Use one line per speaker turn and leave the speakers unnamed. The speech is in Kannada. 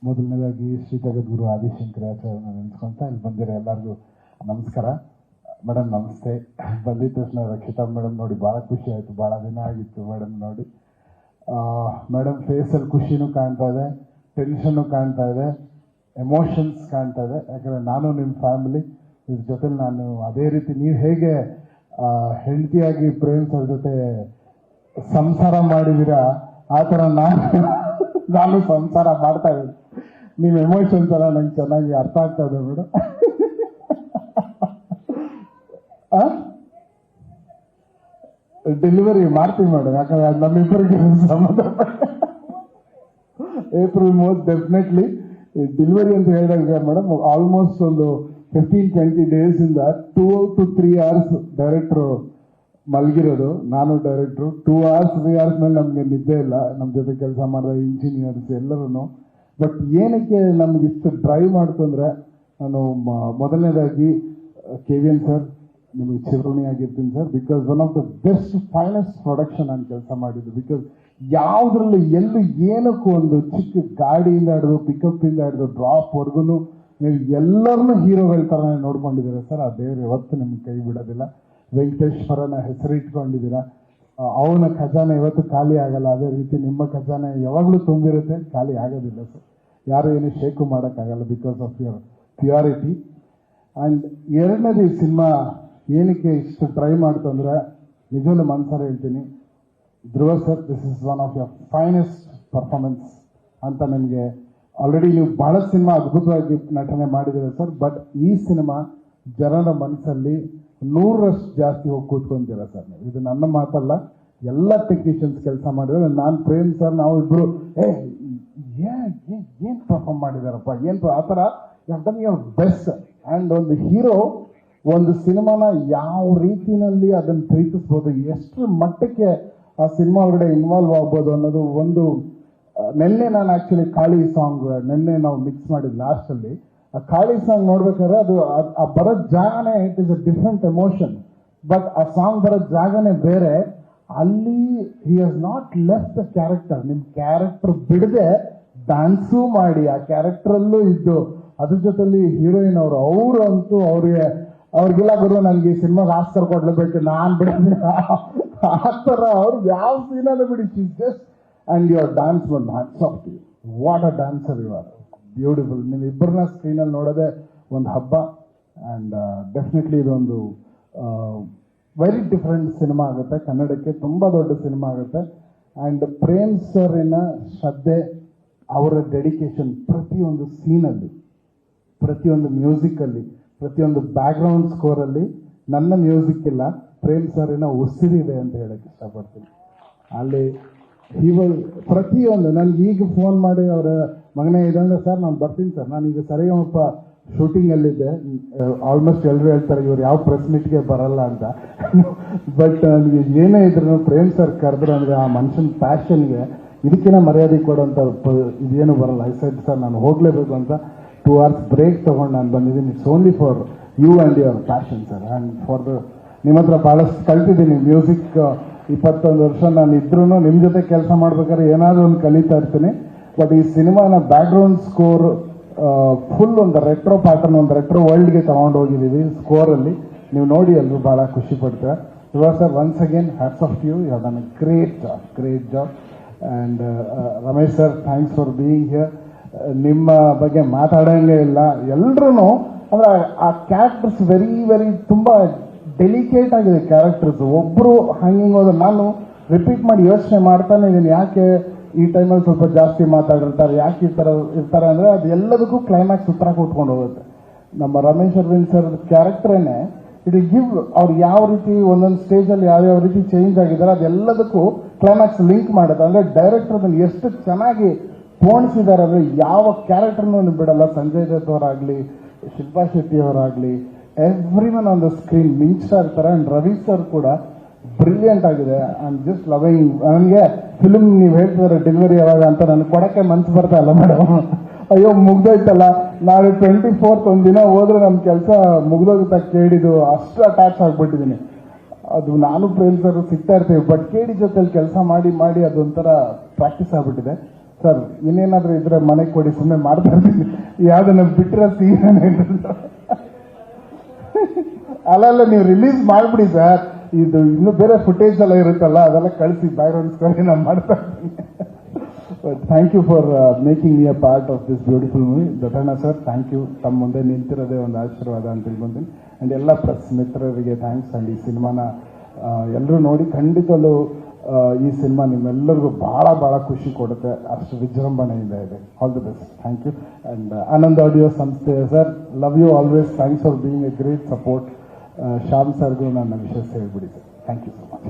ಮೊದಲನೇದಾಗಿ ಶ್ರೀ ಜಗದ್ಗುರು ಆದಿಶಂಕರಾಚಾರ್ಯನ ನೆನೆಸ್ಕೊಂತ ಇಲ್ಲಿ ಬಂದಿರೋ ಎಲ್ಲರಿಗೂ ನಮಸ್ಕಾರ. ಮೇಡಮ್ ನಮಸ್ತೆ. ಬಂದಿದ್ದ ತಕ್ಷಣ ರಕ್ಷಿತಾ ಮೇಡಮ್ ನೋಡಿ ಭಾಳ ಖುಷಿ ಆಯಿತು. ಭಾಳ ದಿನ ಆಗಿತ್ತು ಮೇಡಮ್ ನೋಡಿ. ಮೇಡಮ್ ಫೇಸಲ್ಲಿ ಖುಷಿನೂ ಕಾಣ್ತಾ ಇದೆ, ಟೆನ್ಷನ್ನು ಕಾಣ್ತಾ ಇದೆ, ಎಮೋಷನ್ಸ್ ಕಾಣ್ತಾ ಇದೆ. ಯಾಕಂದರೆ ನಾನು ನಿಮ್ಮ ಫ್ಯಾಮಿಲಿ ಇದ್ರ ಜೊತೆಲಿ ನಾನು ಅದೇ ರೀತಿ ನೀವು ಹೇಗೆ ಹೆಂಡತಿಯಾಗಿ ಪ್ರೇಮ್ ಸರ್ ಜೊತೆ ಸಂಸಾರ ಮಾಡಿದ್ದೀರಾ ಆ ಥರ ನಾನು ಸಂಸಾರ ಮಾಡ್ತಾ ಇದ್ದೀನಿ. ನಿಮ್ಮ ಎಮೋಷನ್ಸ್ ಎಲ್ಲ ನಂಗೆ ಚೆನ್ನಾಗಿ ಅರ್ಥ ಆಗ್ತಾ ಇದೆ ಮೇಡಮ್. ಡೆಲಿವರಿ ಮಾಡ್ತೀವಿ ಮೇಡಮ್, ಯಾಕಂದ್ರೆ ಅದು ನಮ್ಮಿಬ್ಬರಿಗೆ ಸಂಬಂಧ. ಏಪ್ರಿಲ್ 3 ಡೆಫಿನೆಟ್ಲಿ ಡೆಲಿವರಿ ಅಂತ ಹೇಳಿದಾಗ ಮೇಡಮ್ ಆಲ್ಮೋಸ್ಟ್ ಒಂದು 15-20 ಡೇಸಿಂದ 2 to 3 hours ಡೈರೆಕ್ಟ್ರು ಮಲಗಿರೋದು. ನಾನು ಡೈರೆಕ್ಟ್ರು 2 hours 3 hours ಮೇಲೆ ನಮಗೆ ನಿದ್ದೆ ಇಲ್ಲ. ನಮ್ಮ ಜೊತೆ ಕೆಲಸ ಮಾಡಿದ ಇಂಜಿನಿಯರ್ಸ್ ಎಲ್ಲರೂ. ಬಟ್ ಏನಕ್ಕೆ ನಮ್ಗೆ ಇಷ್ಟು ಡ್ರೈವ್ ಮಾಡ್ತಂದ್ರೆ ನಾನು ಮೊದಲನೇದಾಗಿ KVN ಸರ್ ನಿಮಗೆ ಚಿರುಣಿ ಆಗಿರ್ತೀನಿ sir. Because one of the best finest production ನಾನು ಕೆಲಸ ಮಾಡಿದ್ದು. ಬಿಕಾಸ್ ಯಾವುದ್ರಲ್ಲಿ ಎಲ್ಲೂ ಏನಕ್ಕೂ ಒಂದು ಚಿಕ್ಕ ಗಾಡಿಯಿಂದ ಹಿಡಿದು ಪಿಕಪ್ಪಿಂದ ಹಿಡಿದು ಡ್ರಾಪ್ವರೆಗೂ ನೀವು ಎಲ್ಲರನ್ನೂ ಹೀರೋಗಳ ಥರನೇ ನೋಡ್ಕೊಂಡಿದ್ದೀರಾ ಸರ್. ಆ ದೇವರು ಯಾವತ್ತೂ ನಿಮ್ಗೆ ಕೈ ಬಿಡೋದಿಲ್ಲ. ವೆಂಕಟೇಶ್ವರನ ಹೆಸರಿಟ್ಕೊಂಡಿದ್ದೀರಾ. ಅವನ ಖಜಾನೆ ಇವತ್ತು ಖಾಲಿ ಆಗಲ್ಲ. ಅದೇ ರೀತಿ ನಿಮ್ಮ ಖಜಾನೆ ಯಾವಾಗಲೂ ತುಂಬಿರುತ್ತೆ, ಖಾಲಿ ಆಗೋದಿಲ್ಲ ಸರ್. ಯಾರು ಏನು ಶೇಕು ಮಾಡೋಕ್ಕಾಗಲ್ಲ because of your purity. And ಎರಡನೇದು ಈ ಸಿನಿಮಾ ಏನಕ್ಕೆ ಇಷ್ಟು ಟ್ರೈ ಮಾಡ್ತು ಅಂದರೆ ನಿಜವೂ ಮನ್ಸಾರ ಹೇಳ್ತೀನಿ, Dhruva sir this is one of your finest performance ಅಂತ. ನಿಮಗೆ ಆಲ್ರೆಡಿ ನೀವು ಬಹಳ ಸಿನಿಮಾ ಅದ್ಭುತವಾಗಿ ನಟನೆ ಮಾಡಿದ್ದೀರ ಸರ್. ಬಟ್ ಈ ಸಿನಿಮಾ ಜನರ ಮನಸ್ಸಲ್ಲಿ 100ರಷ್ಟು ಜಾಸ್ತಿ ಹೋಗಿ ಕೂತ್ಕೊಂತೀರ ಸರ್ ನೀವು. ಇದು ನನ್ನ ಮಾತಲ್ಲ, ಎಲ್ಲ ಟೆಕ್ನಿಷಿಯನ್ಸ್ ಕೆಲಸ ಮಾಡಿದ್ರೆ. ನಾನು ಪ್ರೇಮ್ ಸರ್ ನಾವು ಇಬ್ಬರು ಏನು ಪರ್ಫಾರ್ಮ್ ಮಾಡಿದಾರಪ್ಪ, ಏನು ಆ ಥರ ಡನ್ ಯುವರ್ ಬೆಸ್ಟ್. ಆ್ಯಂಡ್ ಒಂದು ಹೀರೋ ಒಂದು ಸಿನಿಮಾನ ಯಾವ ರೀತಿನಲ್ಲಿ ಅದನ್ನು ಪ್ರೀತಿಸ್ಬೋದು, ಎಷ್ಟು ಮಟ್ಟಕ್ಕೆ ಆ ಸಿನಿಮಾ ಒಳಗಡೆ ಇನ್ವಾಲ್ವ್ ಆಗ್ಬೋದು ಅನ್ನೋದು ಒಂದು. ನಿನ್ನೆ ನಾನು ಆ್ಯಕ್ಚುಲಿ ಕಾಳಿ ಸಾಂಗ್ ನಿನ್ನೆ ನಾವು ಮಿಕ್ಸ್ ಮಾಡಿದ್ದು ಲಾಸ್ಟಲ್ಲಿ. ಆ ಕಾಳಿ ಸಾಂಗ್ ನೋಡ್ಬೇಕಾದ್ರೆ ಅದು ಆ ಬರೋ ಜಾಗನೇ it is a different emotion. But ಆ ಸಾಂಗ್ ಬರೋ ಜಾಗನೇ ಬೇರೆ. ಅಲ್ಲಿ he has not left the character. ನಿಮ್ಮ ಕ್ಯಾರೆಕ್ಟರ್ ಬಿಡದೆ ಡ್ಯಾನ್ಸು ಮಾಡಿ ಆ ಕ್ಯಾರೆಕ್ಟರಲ್ಲೂ ಇದ್ದು ಅದ್ರ ಜೊತೆಲಿ ಹೀರೋಯಿನ್ ಅವರು ಅಂತೂ ಅವ್ರಿಗೆಲ್ಲ ಗುರು ನನಗೆ ಈ ಸಿನಿಮಾಗೆ ಆಸ್ಕರ್ ಕೊಡ್ಲೇಬೇಕು, ನಾನು ಬಿಡೋದಿಲ್ಲ ಆ ಥರ. ಅವ್ರು ಯಾವ ಸೀನಲ್ಲೂ ಬಿಡಿ ಜಸ್ಟ್ ಆ್ಯಂಡ್ ಯುವರ್ ಡ್ಯಾನ್ಸ್ ಬಂದು hats off you. What a dancer you are, beautiful. ನೀವು ಇಬ್ಬರನ್ನ ಸ್ಕ್ರೀನಲ್ಲಿ ನೋಡೋದೇ ಒಂದು ಹಬ್ಬ. ಆ್ಯಂಡ್ ಡೆಫಿನೆಟ್ಲಿ ಇದೊಂದು ವೆರಿ ಡಿಫ್ರೆಂಟ್ ಸಿನಿಮಾ ಆಗುತ್ತೆ. ಕನ್ನಡಕ್ಕೆ ತುಂಬ ದೊಡ್ಡ ಸಿನಿಮಾ ಆಗುತ್ತೆ. ಆ್ಯಂಡ್ ಪ್ರೇಮ್ ಸರಿನ ಶ್ರದ್ಧೆ, ಅವರ ಡೆಡಿಕೇಶನ್ ಪ್ರತಿಯೊಂದು ಸೀನಲ್ಲಿ, ಪ್ರತಿಯೊಂದು ಮ್ಯೂಸಿಕಲ್ಲಿ, ಪ್ರತಿಯೊಂದು ಬ್ಯಾಕ್ಗ್ರೌಂಡ್ ಸ್ಕೋರಲ್ಲಿ ನನ್ನ ಮ್ಯೂಸಿಕ್ ಇಲ್ಲ, ಪ್ರೇಮ್ ಸರಿನ ಉಸಿರಿದೆ ಅಂತ ಹೇಳಕ್ಕೆ ಇಷ್ಟಪಡ್ತೀನಿ. ಅಲ್ಲಿ ಪ್ರತಿಯೊಂದು ನನಗೆ ಈಗ ಫೋನ್ ಮಾಡಿ ಅವರ ಮಗನೇ ಇದಂದ್ರೆ ಸರ್ ನಾನು ಬರ್ತೀನಿ ಸರ್, ನಾನೀಗ ಸರಿಗಮಪ್ಪ ಶೂಟಿಂಗಲ್ಲಿದ್ದೆ. ಆಲ್ಮೋಸ್ಟ್ ಎಲ್ಲರೂ ಹೇಳ್ತಾರೆ ಇವ್ರು ಯಾವ ಪ್ರೆಸ್ ಮೀಟ್ಗೆ ಬರಲ್ಲ ಅಂತ. ಬಟ್ ನನಗೆ ಏನೇ ಇದ್ರು ಪ್ರೇಮ್ ಸರ್ ಕರೆದ್ರು ಅಂದರೆ ಆ ಮನುಷ್ಯನ ಪ್ಯಾಷನ್ಗೆ ಇದಕ್ಕಿಂತ ಮರ್ಯಾದೆ ಕೊಡೋಂಥ ಇದೇನು ಬರಲ್ಲ. ಐ ಸೆಡ್ ಸರ್ ನಾನು ಹೋಗಲೇಬೇಕು ಅಂತ 2 hours ಬ್ರೇಕ್ ತೊಗೊಂಡು ನಾನು ಬಂದಿದ್ದೀನಿ. It's only for you and your passion sir. And for ನಿಮ್ಮ ಹತ್ರ ಭಾಳಷ್ಟು ಕಲ್ತಿದ್ದೀನಿ. ಮ್ಯೂಸಿಕ್ 21 ವರ್ಷ ನಾನು ಇದ್ರೂ ನಿಮ್ಮ ಜೊತೆ ಕೆಲಸ ಮಾಡ್ಬೇಕಾದ್ರೆ ಏನಾದರೂ ಒಂದು ಕಲಿತಾ ಇರ್ತೀನಿ. ಬಟ್ ಈ ಸಿನಿಮಾನ ಬ್ಯಾಕ್ಗ್ರೌಂಡ್ ಸ್ಕೋರ್ ಫುಲ್ ಒಂದು ರೆಟ್ರೋ ಪ್ಯಾಟರ್ನ್, ಒಂದು ರೆಟ್ರೋ ವರ್ಲ್ಡ್ಗೆ ತಗೊಂಡು ಹೋಗಿದ್ದೀವಿ ಸ್ಕೋರಲ್ಲಿ. ನೀವು ನೋಡಿ ಎಲ್ಲರೂ ಭಾಳ ಖುಷಿ ಪಡ್ತೀರಾ. ಇವಾಗ sir once again hats off you, you have done a great job. And Ramesh sir thanks for being here. ನಿಮ್ಮ ಬಗ್ಗೆ ಮಾತಾಡೋಂಗೇ ಇಲ್ಲ. ಎಲ್ಲರೂ ಅಂದರೆ ಆ ಕ್ಯಾರೆಕ್ಟರ್ಸ್ ವೆರಿ ತುಂಬ ಡೆಲಿಕೇಟ್ ಆಗಿದೆ ಕ್ಯಾರೆಕ್ಟರ್ಸ್. ಒಬ್ಬರು ಹಂಗಿಂಗ್ ಹೋದ್ರೆ ನಾನು ರಿಪೀಟ್ ಮಾಡಿ ಯೋಚನೆ ಮಾಡ್ತಾನೆ ಇದ್ದೀನಿ, ಯಾಕೆ ಈ ಟೈಮಲ್ಲಿ ಸ್ವಲ್ಪ ಜಾಸ್ತಿ ಮಾತಾಡಿರ್ತಾರೆ, ಯಾಕೆ ಈ ಥರ ಇರ್ತಾರೆ ಅಂದರೆ ಅದು ಎಲ್ಲದಕ್ಕೂ ಕ್ಲೈಮ್ಯಾಕ್ಸ್ ಉತ್ತರ ಕೊಟ್ಕೊಂಡು ಹೋಗುತ್ತೆ. ನಮ್ಮ ರಮೇಶ್ ಅರವಿಂದ್ ಸರ್ ಕ್ಯಾರೆಕ್ಟ್ರೇನೆ ಇಟ್ ಗಿವ್ ಅವ್ರು ಯಾವ ರೀತಿ ಒಂದೊಂದು ಸ್ಟೇಜಲ್ಲಿ ಯಾವ್ಯಾವ ರೀತಿ ಚೇಂಜ್ ಆಗಿದ್ದಾರೆ ಅದೆಲ್ಲದಕ್ಕೂ ಕ್ಲೈಮ್ಯಾಕ್ಸ್ ಲಿಂಕ್ ಮಾಡುತ್ತೆ. ಅಂದರೆ ಡೈರೆಕ್ಟರ್ ಅದನ್ನು ಎಷ್ಟು ಚೆನ್ನಾಗಿ ಪೋಣಿಸಿದ್ದಾರೆ ಅಂದರೆ ಯಾವ ಕ್ಯಾರೆಕ್ಟರ್ನೂ ಬಿಡಲ್ಲ. ಸಂಜಯ್ ದತ್ ಅವರಾಗಲಿ, ಶಿಲ್ಪಾ ಶೆಟ್ಟಿ ಅವರಾಗಲಿ, every one on the screen ಮಿಂಚ್ತಾ ಇರ್ತಾರೆ. ಆ್ಯಂಡ್ ರವಿ ಸರ್ ಕೂಡ ಬ್ರಿಲಿಯಂಟ್ ಆಗಿದೆ. I am just loving. ನನಗೆ ಫಿಲ್ಮ್ ನೀವು ಹೇಳ್ತಿದ್ದಾರೆ ಡೆಲಿವರಿ ಯಾವಾಗ ಅಂತ ನನಗೆ ಕೊಡೋಕ್ಕೆ ಮನಸ್ಸು ಬರ್ತಾ ಇಲ್ಲ ಮೇಡಮ್. ಅಯ್ಯೋ ಮುಗ್ದೋಯ್ತಲ್ಲ, ನಾಳೆ 24th ಒಂದಿನ ಹೋದ್ರೆ ನಮ್ಮ ಕೆಲಸ ಮುಗ್ದೋಗುತ್ತಾ ಕೇಳಿದ್ದು ಅಷ್ಟು ಅಟ್ಯಾಚ್ ಆಗಿಬಿಟ್ಟಿದ್ದೀನಿ. ಅದು ನಾನು ಪ್ರೇಮ್ ಸರ್ ಸಿಗ್ತಾ ಇರ್ತೀವಿ. ಬಟ್ ಕೇಡಿ ಜೊತೆಲಿ ಕೆಲಸ ಮಾಡಿ ಅದೊಂಥರ ಪ್ರಾಕ್ಟೀಸ್ ಆಗಿಬಿಟ್ಟಿದೆ. ಸರ್ ಇನ್ನೇನಾದ್ರೂ ಇದ್ರೆ ಮನೆಗೆ ಕೊಡಿ, ಸುಮ್ಮನೆ ಮಾಡ್ತಾ ಇರ್ತೀನಿ. ಯಾವ್ದನ್ನ ಬಿಟ್ಟರೆ ಅಲ್ಲ ನೀವು ರಿಲೀಸ್ ಮಾಡ್ಬಿಡಿ ಸರ್. ಇದು ಇನ್ನು ಬೇರೆ ಫುಟೇಜ್ ಎಲ್ಲ ಇರುತ್ತಲ್ಲ, ಅದೆಲ್ಲ ಕಳಿಸಿ ಬ್ಯಾಕ್ಗ್ರೌಂಡ್ ಸ್ಕೋರ್ ನಾನು ಮಾಡ್ತಾ ಇರ್ತೀನಿ. Thank you for making me a part of this beautiful movie. Doddanna sir, thank you. ತಮ್ಮ ಮುಂದೆ ನಿಂತಿರೋದೇ ಒಂದು ಆಶೀರ್ವಾದ ಅಂತ ತಿಳ್ಕೊಂತೀನಿ. ಆ್ಯಂಡ್ ಎಲ್ಲ ಪ್ರೆಸ್ ಮಿತ್ರರಿಗೆ ಥ್ಯಾಂಕ್ಸ್. ಆ್ಯಂಡ್ ಈ ಸಿನಿಮಾನ ಎಲ್ಲರೂ ನೋಡಿ ಖಂಡಿತಲ್ಲೂ ಈ ಸಿನಿಮಾ ನಿಮ್ಮೆಲ್ಲರಿಗೂ ಭಾಳ ಭಾಳ ಖುಷಿ ಕೊಡುತ್ತೆ. ಅಷ್ಟು ವಿಜೃಂಭಣೆಯಿಂದ ಇದೆ. All the best. Thank you. And Anand audio ಸಂಸ್ಥೆ sir, love you always. Thanks for being a great support. Shyam ಸರ್ಗೂ ನನ್ನ ವಿಷಯ ಹೇಳ್ಬಿಡಿ sir. Thank you so much.